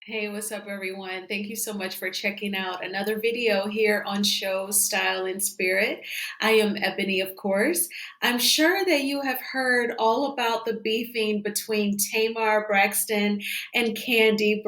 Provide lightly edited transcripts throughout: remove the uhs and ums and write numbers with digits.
Hey, what's up, everyone? Thank you so much for checking out another video here on Show Style and Spirit. I am Ebony, of course. I'm sure that you have heard all about the beefing between Tamar Braxton and Kandi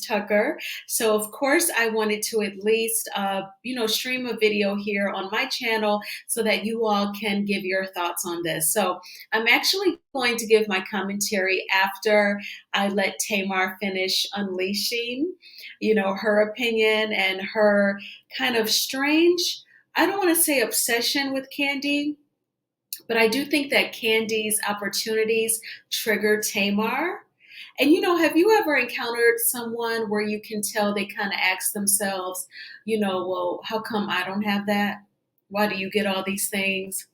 Tucker. So, of course, I wanted to at least, stream a video here on my channel so that you all can give your thoughts on this. So, I'm actually going to give my commentary after I let Tamar finish unleashing, her opinion and her kind of strange, I don't want to say obsession with Kandi, but I do think that Candy's opportunities trigger Tamar. And have you ever encountered someone where you can tell they kind of ask themselves, well, how come I don't have that? Why do you get all these things?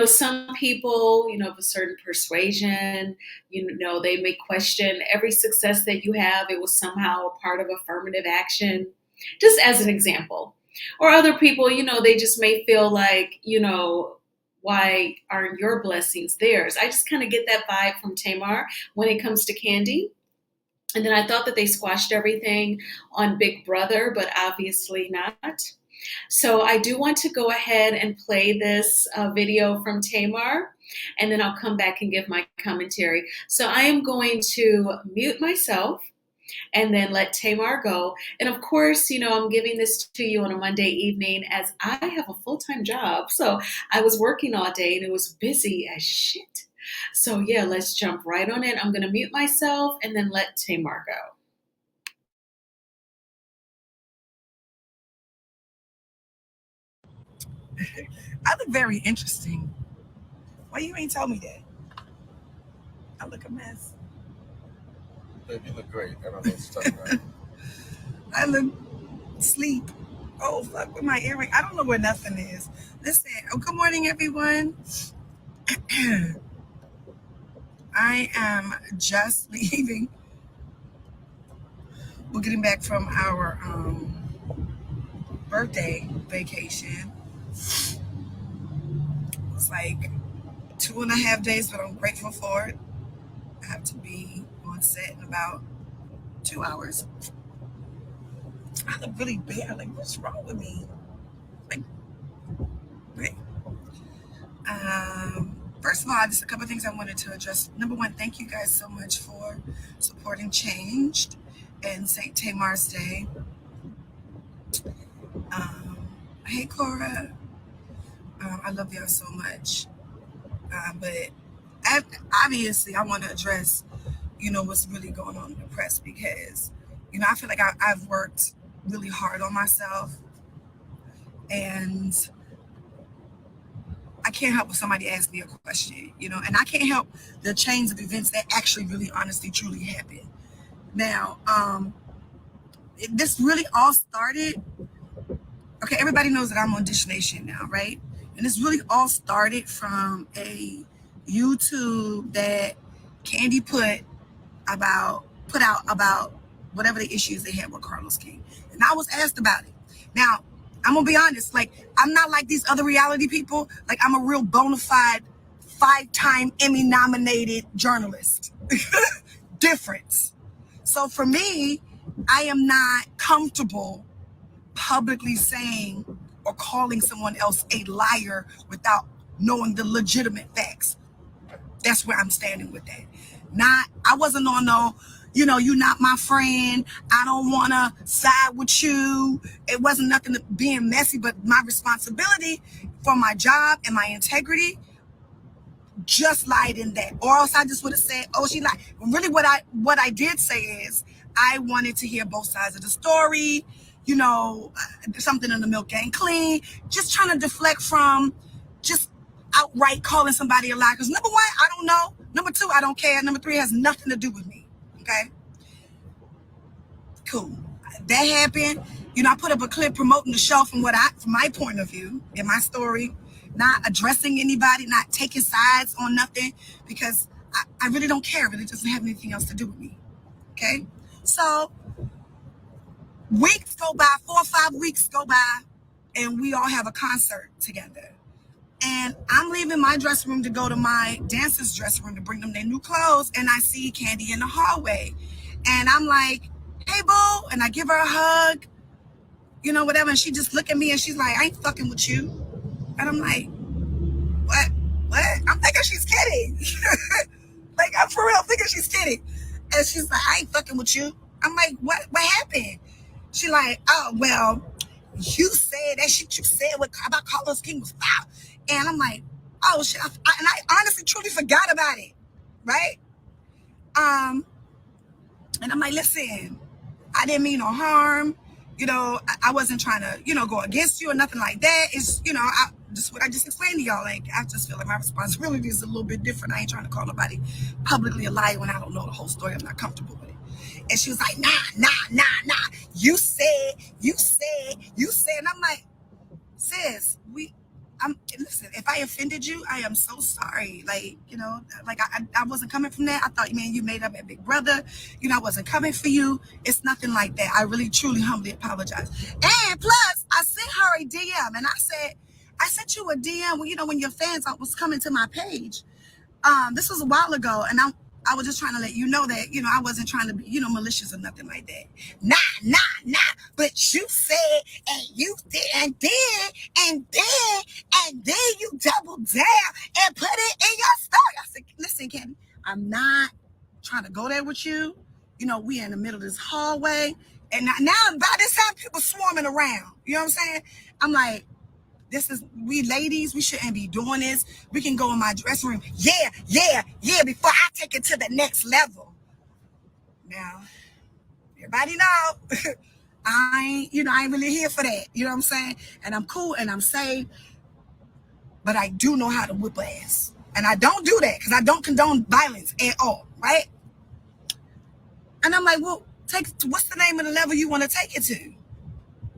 Some people, of a certain persuasion, they may question every success that you have. It was somehow a part of affirmative action, just as an example. Or other people, they just may feel like, why aren't your blessings theirs? I just kind of get that vibe from Tamar when it comes to Kandi. And then I thought that they squashed everything on Big Brother, but obviously not. So I do want to go ahead and play this video from Tamar, and then I'll come back and give my commentary. So I am going to mute myself and then let Tamar go. And of course, I'm giving this to you on a Monday evening as I have a full-time job. So I was working all day and it was busy as shit. So yeah, let's jump right on in. I'm going to mute myself and then let Tamar go. I look very interesting. Why you ain't told me that? I look a mess. Babe, you look great. I don't know what you're talking about. I look sleep. Oh, fuck with my earring. I don't know where nothing is. Listen, good morning, everyone. I am just leaving. We're getting back from our birthday vacation. It's like 2.5 days, but I'm grateful for it. I have to be on set in about 2 hours. I look really bad. Like, what's wrong with me? Like, right. First of all, just a couple of things I wanted to address. Number one, thank you guys so much for supporting Changed and St. Tamar's Day. Hey, Cora. I love y'all so much. But obviously, I want to address, what's really going on in the press because, I feel like I've worked really hard on myself, and I can't help if somebody asks me a question, and I can't help the chains of events that actually really honestly truly happen. Now, this really all started, okay, everybody knows that I'm on Dish Nation now, right? And this really all started from a YouTube that Kandi put out about whatever the issues they had with Carlos King. And I was asked about it. Now, I'm gonna be honest, like, I'm not like these other reality people. Like, I'm a real bona fide 5-time Emmy nominated journalist. Difference. So for me, I am not comfortable publicly saying or calling someone else a liar without knowing the legitimate facts. That's where I'm standing with that. I wasn't on no, you're not my friend. I don't want to side with you. It wasn't nothing being messy, but my responsibility for my job and my integrity just lied in that. Or else I just would have said, oh, she lied. Really what I did say is I wanted to hear both sides of the story. Something in the milk ain't clean. Just trying to deflect from just outright calling somebody a liar. Because number one, I don't know. Number two, I don't care. Number three, has nothing to do with me. Okay? Cool. That happened. I put up a clip promoting the show from my point of view in my story, not addressing anybody, not taking sides on nothing, because I really don't care. It really doesn't have anything else to do with me. Okay? So weeks go by, 4 or 5 weeks go by, and we all have a concert together. And I'm leaving my dressing room to go to my dancer's dressing room to bring them their new clothes, and I see Kandi in the hallway. And I'm like, hey, boo. And I give her a hug, you know, whatever. And she just look at me and she's like, I ain't fucking with you. And I'm like, what? What? I'm thinking she's kidding. Like, I'm for real thinking she's kidding. And she's like, I ain't fucking with you. I'm like, what happened? She like, oh, well, you said that shit you said about Carlos King was foul. And I'm like, oh, shit. And I honestly, truly forgot about it. Right? And I'm like, listen, I didn't mean no harm. You know, I wasn't trying to, you know, go against you or nothing like that. It's, you know, just what I just explained to y'all. Like, I just feel like my responsibility is a little bit different. I ain't trying to call nobody publicly a liar when I don't know the whole story. I'm not comfortable with it. And she was like, nah. You said. And I'm like, sis, listen, if I offended you, I am so sorry. Like, you know, like I wasn't coming from that. I thought, man, you made up at Big Brother. You know, I wasn't coming for you. It's nothing like that. I really, truly, humbly apologize. And plus, I sent her a DM and I sent you a DM when, you know, when your fans was coming to my page. This was a while ago, and I was just trying to let you know that, you know, I wasn't trying to be, you know, malicious or nothing like that. Nah. But you said, and you did, and then you doubled down and put it in your story. I said, listen, Kandi, I'm not trying to go there with you. You know, we in the middle of this hallway, and now by this time, people swarming around. You know what I'm saying? I'm like, we ladies, we shouldn't be doing this. We can go in my dressing room. Yeah, before I take it to the next level. Now, everybody know, I ain't really here for that. You know what I'm saying? And I'm cool and I'm safe, but I do know how to whip ass. And I don't do that because I don't condone violence at all, right? And I'm like, well, what's the name of the level you want to take it to?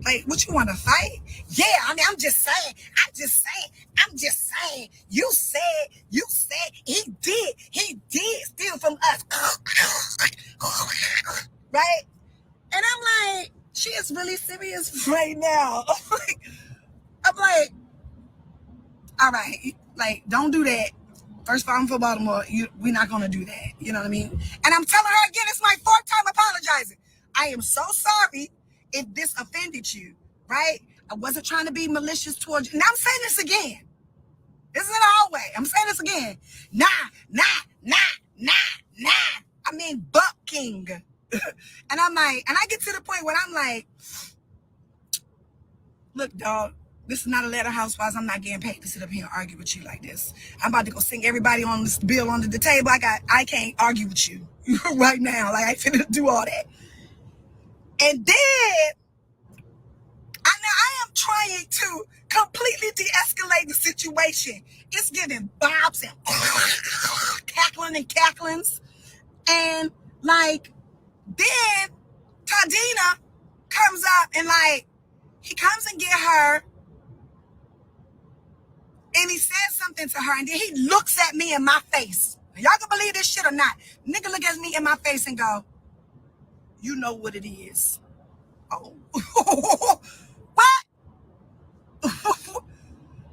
Like, what you want to fight? Yeah, I mean, I'm just saying. You said he did steal from us. Right? And I'm like, she is really serious right now. I'm like, all right, like, don't do that. First of all, I'm from Baltimore. We're not going to do that. You know what I mean? And I'm telling her again, it's my fourth time apologizing. I am so sorry if this offended you, right? I wasn't trying to be malicious towards you. Now I'm saying this again. This is in the hallway. I'm saying this again. Nah. I mean, Buck King. And I'm like, and I get to the point where I'm like, look, dog, this is not Atlanta Housewives. I'm not getting paid to sit up here and argue with you like this. I'm about to go sing everybody on this bill under the table. I can't argue with you right now. Like, I finna do all that. And then I am trying to completely de-escalate the situation. It's giving bobs and cacklings. And like, then Tadina comes up and like, he comes and get her and he says something to her and then he looks at me in my face. Y'all can believe this shit or not. Nigga look at me in my face and go, you know what it is. Oh, what?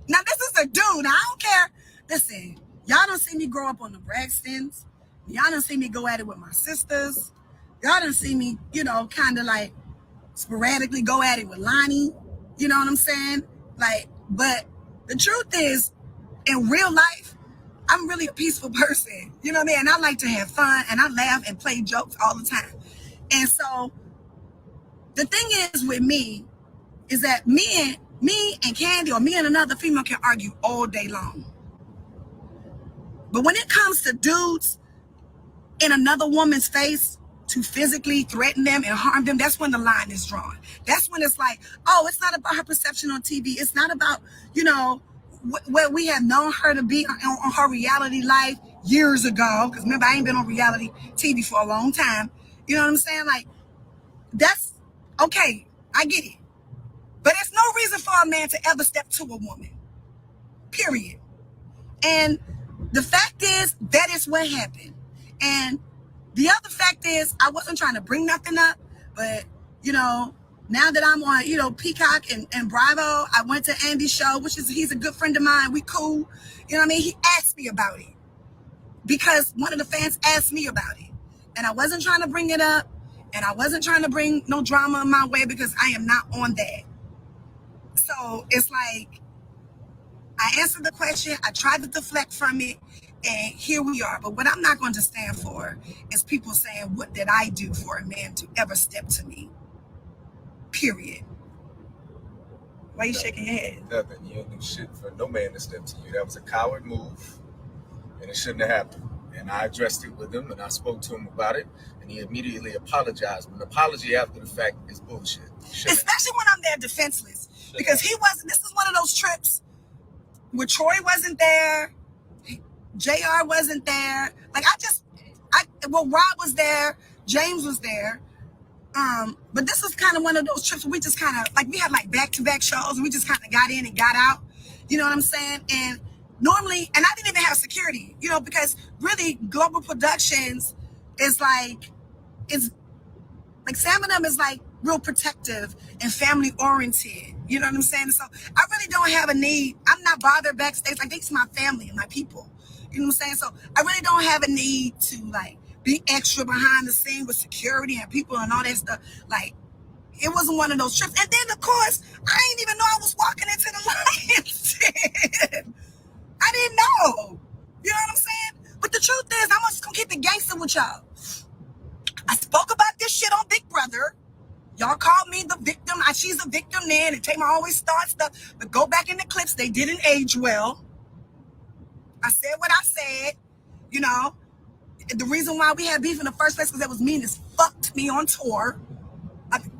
Now this is a dude. I don't care. Listen, y'all don't see me grow up on the Braxtons. Y'all don't see me go at it with my sisters. Y'all don't see me, you know, kind of like sporadically go at it with Lonnie. You know what I'm saying? Like, but the truth is, in real life, I'm really a peaceful person. You know what I mean? And I like to have fun and I laugh and play jokes all the time. And so the thing is with me is that me and Kandi or me and another female can argue all day long. But when it comes to dudes in another woman's face to physically threaten them and harm them, that's when the line is drawn. That's when it's like, oh, it's not about her perception on TV. It's not about, you know, where we have known her to be on her reality life years ago. Because remember, I ain't been on reality TV for a long time. You know what I'm saying? Like, that's okay. I get it. But there's no reason for a man to ever step to a woman. Period. And the fact is, that is what happened. And the other fact is, I wasn't trying to bring nothing up, but, you know, now that I'm on, you know, Peacock and Bravo, I went to Andy's show, he's a good friend of mine. We cool. You know what I mean? He asked me about it because one of the fans asked me about it. And I wasn't trying to bring it up. And I wasn't trying to bring no drama my way because I am not on that. So it's like, I answered the question, I tried to deflect from it, and here we are. But what I'm not going to stand for is people saying, what did I do for a man to ever step to me? Period. Why are you shaking your head? Nothing. You didn't do shit for no man to step to you. That was a coward move, and it shouldn't have happened. And I addressed it with him, and I spoke to him about it, and he immediately apologized. But an apology after the fact is bullshit. Especially when I'm there defenseless. Because he wasn't, this is one of those trips where Troy wasn't there, JR wasn't there. Like, Rob was there, James was there. But this was kind of one of those trips where we just kind of, like, we had like back-to-back shows, and we just kind of got in and got out. You know what I'm saying? And normally, and I didn't even have security, because really global productions is like, it's like Sam and them is like real protective and family oriented. You know what I'm saying? So I really don't have a need. I'm not bothered backstage. Like, these are my family and my people. You know what I'm saying? So I really don't have a need to like be extra behind the scene with security and people and all that stuff. Like, it wasn't one of those trips. And then of course, I didn't even know I was walking into the Lions Den. I didn't know. You know what I'm saying? But the truth is, I'm just gonna keep it gangster with y'all. I spoke about this shit on Big Brother. Y'all called me the victim. She's the victim then, and Tamar always starts stuff. But go back in the clips. They didn't age well. I said what I said. The reason why we had beef in the first place was that was mean as fuck to me on tour.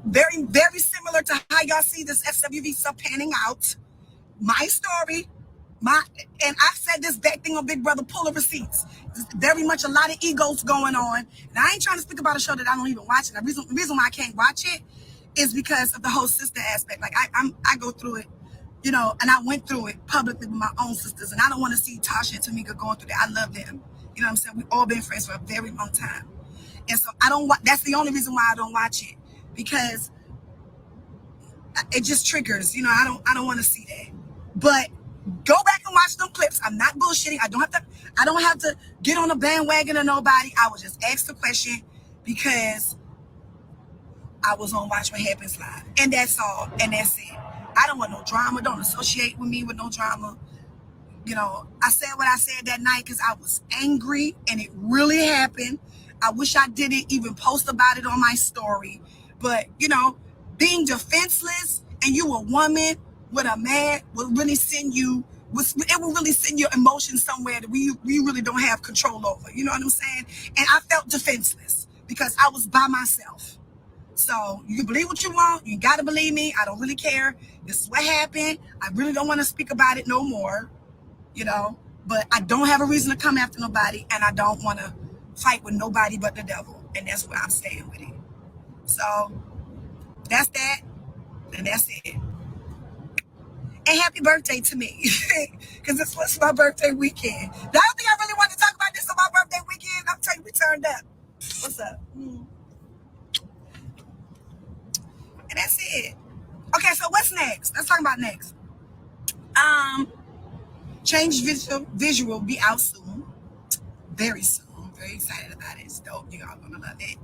Very, very similar to how y'all see this SWV stuff panning out. My story, and I said this back thing on Big Brother, pull the receipts. There's very much a lot of egos going on. And I ain't trying to speak about a show that I don't even watch. And the reason why I can't watch it is because of the whole sister aspect. Like, I go through it, and I went through it publicly with my own sisters. And I don't want to see Tasha and Tamika going through that. I love them. You know what I'm saying? We've all been friends for a very long time. And so that's the only reason why I don't watch it, because it just triggers, I don't want to see that. But go back and watch them clips. I'm not bullshitting. I don't have to get on a bandwagon of nobody. I was just asked the question because I was on Watch What Happens Live. And that's all. And that's it. I don't want no drama. Don't associate with me with no drama. I said what I said that night because I was angry and it really happened. I wish I didn't even post about it on my story. But, being defenseless and you a woman with a man will really send you, it will really send your emotions somewhere that we really don't have control over. You know what I'm saying? And I felt defenseless because I was by myself. So you can believe what you want. You got to believe me. I don't really care. This is what happened. I really don't want to speak about it no more. But I don't have a reason to come after nobody, and I don't want to fight with nobody but the devil. And that's where I'm staying with it. So that's that, and that's it. And happy birthday to me, because this was my birthday weekend. Now, I don't think I really want to talk about this on my birthday weekend. I'm telling you, we turned up. What's up? And that's it. Okay, so what's next? Let's talk about next. Change visual will be out soon. Very soon. I'm very excited about it. It's dope. You all gonna love it.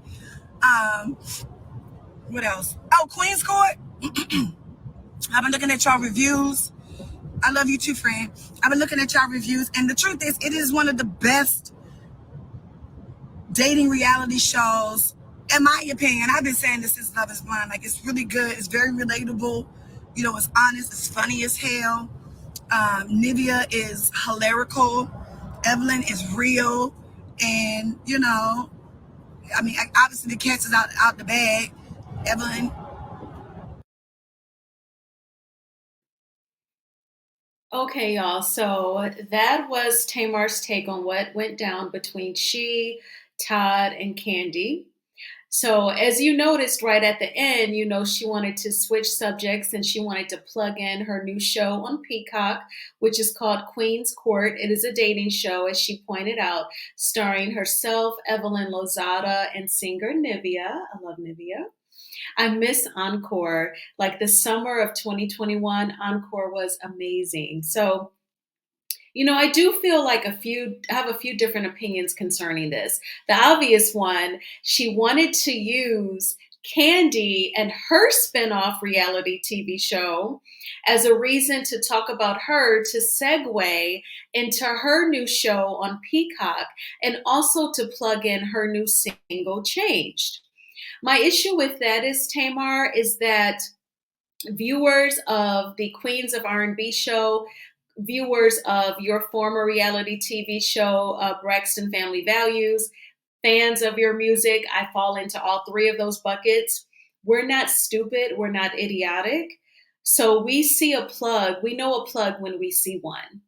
What else? Oh, Queen's Court. I've been looking at y'all reviews. I love you too, friend. I've been looking at y'all reviews, and the truth is, it is one of the best dating reality shows, in my opinion. I've been saying this since Love Is Blind. Like, it's really good. It's very relatable. It's honest. It's funny as hell. Nivea is hilarical. Evelyn is real. And, obviously the cat's is out the bag. Evelyn. Okay, y'all. So that was Tamar's take on what went down between she, Todd, and Kandi. So as you noticed right at the end, she wanted to switch subjects and she wanted to plug in her new show on Peacock, which is called Queen's Court. It is a dating show, as she pointed out, starring herself, Evelyn Lozada, and singer Nivea. I love Nivea. I miss Encore. Like, the summer of 2021, Encore was amazing. So I do feel like I have a few different opinions concerning this. The obvious one, she wanted to use Kandi and her spinoff reality TV show as a reason to talk about her to segue into her new show on Peacock and also to plug in her new single Changed. My issue with that is, Tamar, is that viewers of the Queens of R&B show, viewers of your former reality TV show, Braxton Family Values, fans of your music, I fall into all three of those buckets. We're not stupid, we're not idiotic. So we see a plug, we know a plug when we see one.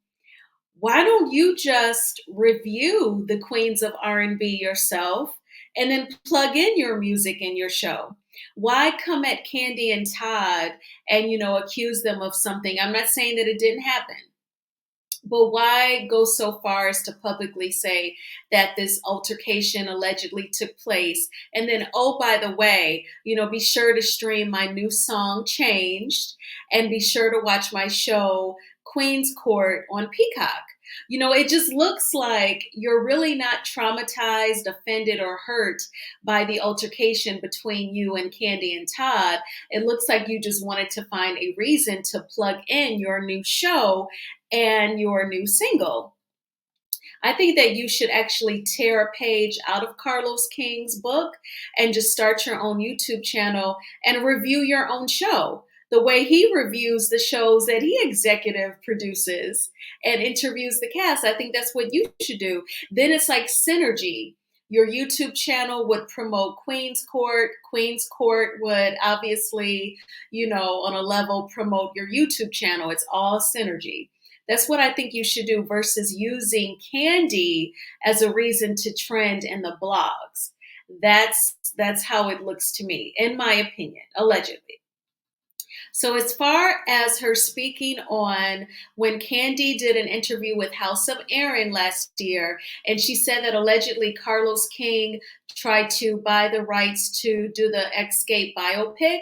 Why don't you just review the Queens of R&B yourself and then plug in your music in your show? Why come at Kandi and Todd and accuse them of something? I'm not saying that it didn't happen, but why go so far as to publicly say that this altercation allegedly took place? And then, oh, by the way, be sure to stream my new song, Changed, and be sure to watch my show, Queen's Court, on Peacock. It just looks like you're really not traumatized, offended, or hurt by the altercation between you and Kandi and Todd. It looks like you just wanted to find a reason to plug in your new show and your new single. I think that you should actually tear a page out of Carlos King's book and just start your own YouTube channel and review your own show the way he reviews the shows that he executive produces and interviews the cast. I think that's what you should do. Then it's like synergy. Your YouTube channel would promote Queen's Court. Queen's Court would obviously, on a level promote your YouTube channel. It's all synergy. That's what I think you should do versus using Kandi as a reason to trend in the blogs. That's how it looks to me, in my opinion, allegedly. So as far as her speaking on when Kandi did an interview with House of Aaron last year, and she said that allegedly Carlos King tried to buy the rights to do the Escape biopic,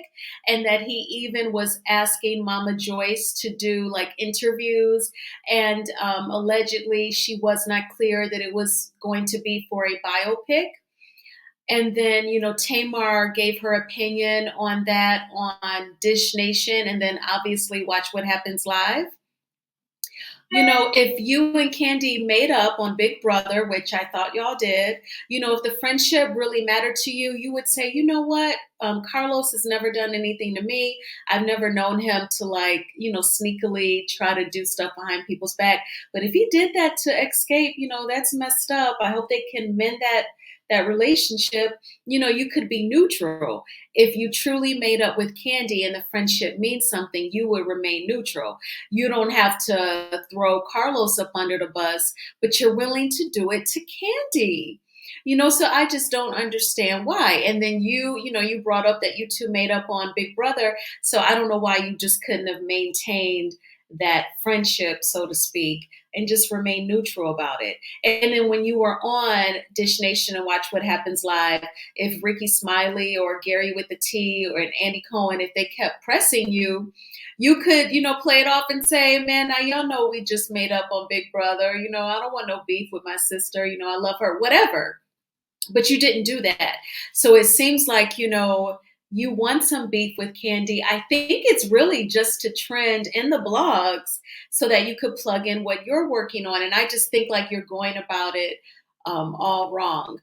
and that he even was asking Mama Joyce to do like interviews, and allegedly she was not clear that it was going to be for a biopic. And then, Tamar gave her opinion on that on Dish Nation, and then obviously Watch What Happens Live. If you and Kandi made up on Big Brother, which I thought y'all did, if the friendship really mattered to you, you would say, you know what? Carlos has never done anything to me. I've never known him to sneakily try to do stuff behind people's back. But if he did that to Escape, that's messed up. I hope they can mend that relationship. You could be neutral. If you truly made up with Kandi and the friendship means something, you would remain neutral. You don't have to throw Carlos up under the bus, but you're willing to do it to Kandi. So I just don't understand why. And then you brought up that you two made up on Big Brother. So I don't know why you just couldn't have maintained that friendship, so to speak, and just remain neutral about it. And then when you were on Dish Nation and Watch What Happens Live, if Ricky Smiley or Gary with the T or Andy Cohen, if they kept pressing you, you could, play it off and say, man, now y'all know we just made up on Big Brother. I don't want no beef with my sister. I love her, whatever. But you didn't do that. So it seems like, you want some beef with Kandi. I think it's really just to trend in the blogs so that you could plug in what you're working on. And I just think like you're going about it all wrong.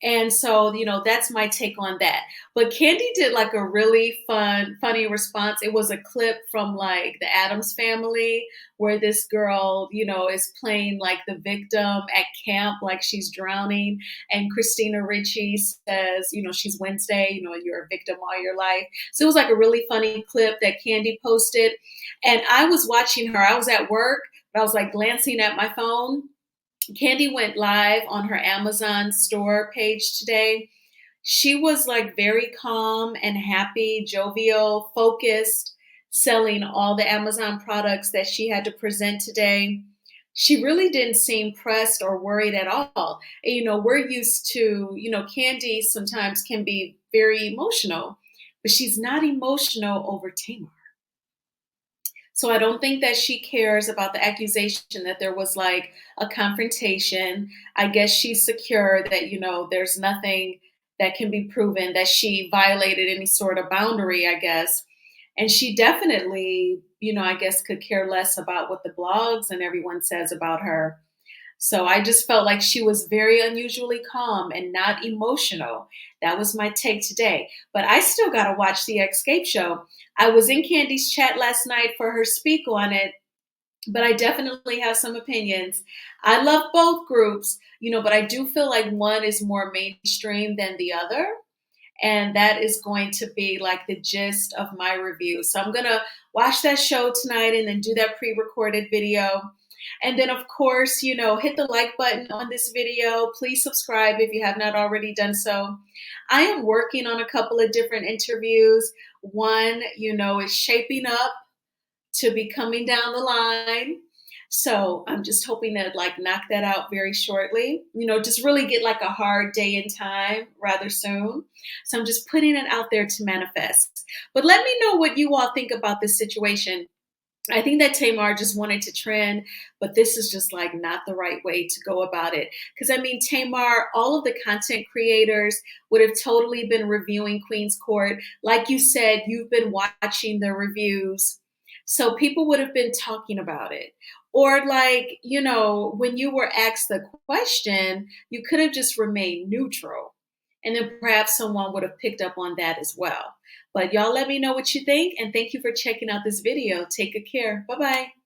And so, that's my take on that. But Kandi did like a really funny response. It was a clip from like the Addams Family where this girl, is playing like the victim at camp, like she's drowning. And Christina Ricci says, she's Wednesday, you're a victim all your life. So it was like a really funny clip that Kandi posted. And I was watching her. I was at work, but I was like glancing at my phone. Kandi went live on her Amazon store page today. She was like very calm and happy, jovial, focused, selling all the Amazon products that she had to present today. She really didn't seem pressed or worried at all. And, we're used to, Kandi sometimes can be very emotional, but she's not emotional over Tamar. So I don't think that she cares about the accusation that there was like a confrontation. I guess she's secure that, there's nothing that can be proven that she violated any sort of boundary, I guess. And she definitely, I guess could care less about what the blogs and everyone says about her. So I just felt like she was very unusually calm and not emotional. That was my take today. But I still got to watch the Escape Show. I was in Kandi's chat last night for her speak on it, but I definitely have some opinions. I love both groups, but I do feel like one is more mainstream than the other. And that is going to be like the gist of my review. So I'm going to watch that show tonight and then do that pre-recorded video. And then, of course, hit the like button on this video. Please subscribe if you have not already done so. I am working on a couple of different interviews. One, is shaping up to be coming down the line. So I'm just hoping to like knock that out very shortly, just really get like a hard day and time rather soon. So I'm just putting it out there to manifest. But let me know what you all think about this situation. I think that Tamar just wanted to trend, but this is just like not the right way to go about it. Because I mean, Tamar, all of the content creators would have totally been reviewing Queen's Court. Like you said, you've been watching the reviews. So people would have been talking about it. Or like, when you were asked the question, you could have just remained neutral. And then perhaps someone would have picked up on that as well. But y'all let me know what you think. And thank you for checking out this video. Take good care. Bye-bye.